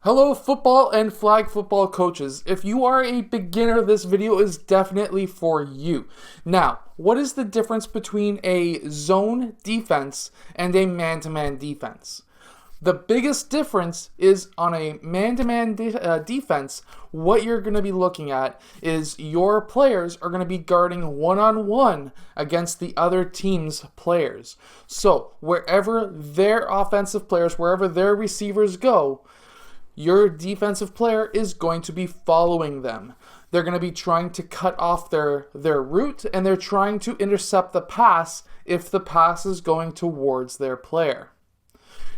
Hello, football and flag football coaches. If you are a beginner, this video is definitely for you. Now, what is the difference between a zone defense and a man-to-man defense? The biggest difference is on a man-to-man defense, what you're going to be looking at is your players are going to be guarding one-on-one against the other team's players. So, wherever their offensive players, wherever their receivers go, your defensive player is going to be following them. They're going to be trying to cut off their route, and they're trying to intercept the pass if the pass is going towards their player.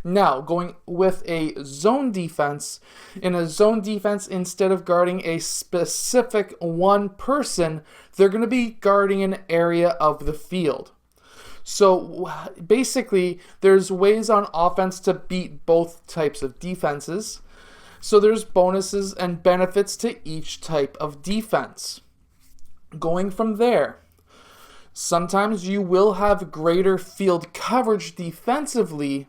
Now, going with a zone defense, in a zone defense, instead of guarding a specific one person, they're going to be guarding an area of the field. So basically, there's ways on offense to beat both types of defenses. So there's bonuses and benefits to each type of defense. Going from there, sometimes you will have greater field coverage defensively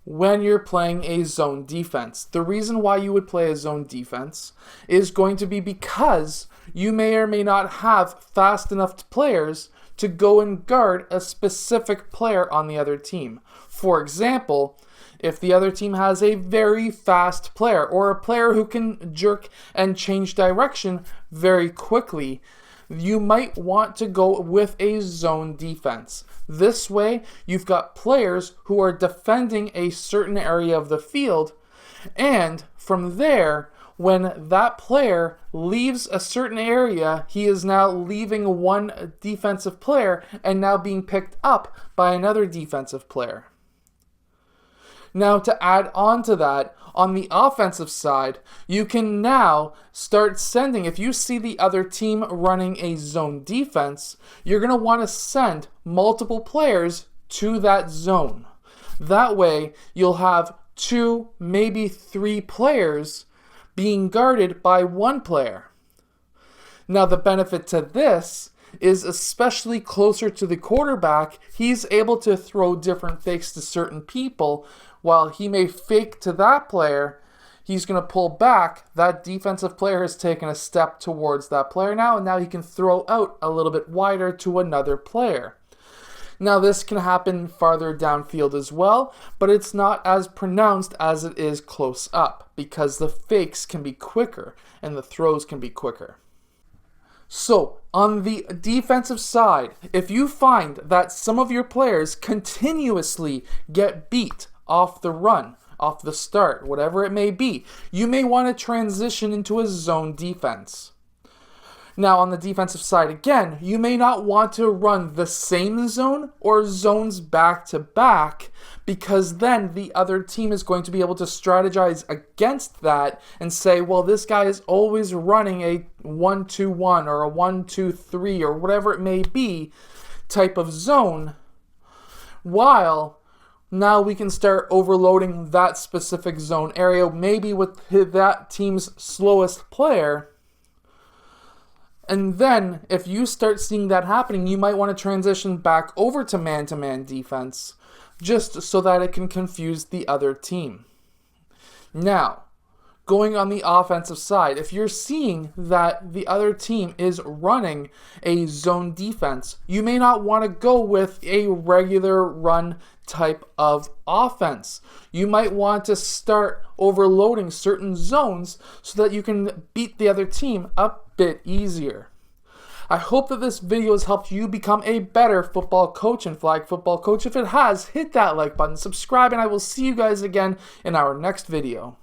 when you're playing a zone defense. The reason why you would play a zone defense is going to be because you may or may not have fast enough players to go and guard a specific player on the other team. For example, if the other team has a very fast player or a player who can jerk and change direction very quickly, you might want to go with a zone defense. This way, you've got players who are defending a certain area of the field, and from there, when that player leaves a certain area, he is now leaving one defensive player and now being picked up by another defensive player. Now, to add on to that, on the offensive side, you can now start sending, if you see the other team running a zone defense, you're going to want to send multiple players to that zone. That way, you'll have 2, maybe 3 players being guarded by one player. Now, the benefit to this is especially closer to the quarterback, he's able to throw different fakes to certain people. While he may fake to that player, he's going to pull back. That defensive player has taken a step towards that player now, and now he can throw out a little bit wider to another player. Now, this can happen farther downfield as well, but it's not as pronounced as it is close up because the fakes can be quicker and the throws can be quicker. So, on the defensive side, if you find that some of your players continuously get beat off the run, off the start, whatever it may be, you may want to transition into a zone defense. Now, on the defensive side, again, you may not want to run the same zone or zones back to back because then the other team is going to be able to strategize against that and say, well, this guy is always running a 1-2-1 or a 1-2-3 or whatever it may be type of zone, while now we can start overloading that specific zone area, maybe with that team's slowest player. And then, if you start seeing that happening, you might want to transition back over to man-to-man defense, just so that it can confuse the other team. Now, going on the offensive side, if you're seeing that the other team is running a zone defense, you may not want to go with a regular run type of offense. You might want to start overloading certain zones so that you can beat the other team a bit easier. I hope that this video has helped you become a better football coach and flag football coach. If it has, hit that like button, subscribe, and I will see you guys again in our next video.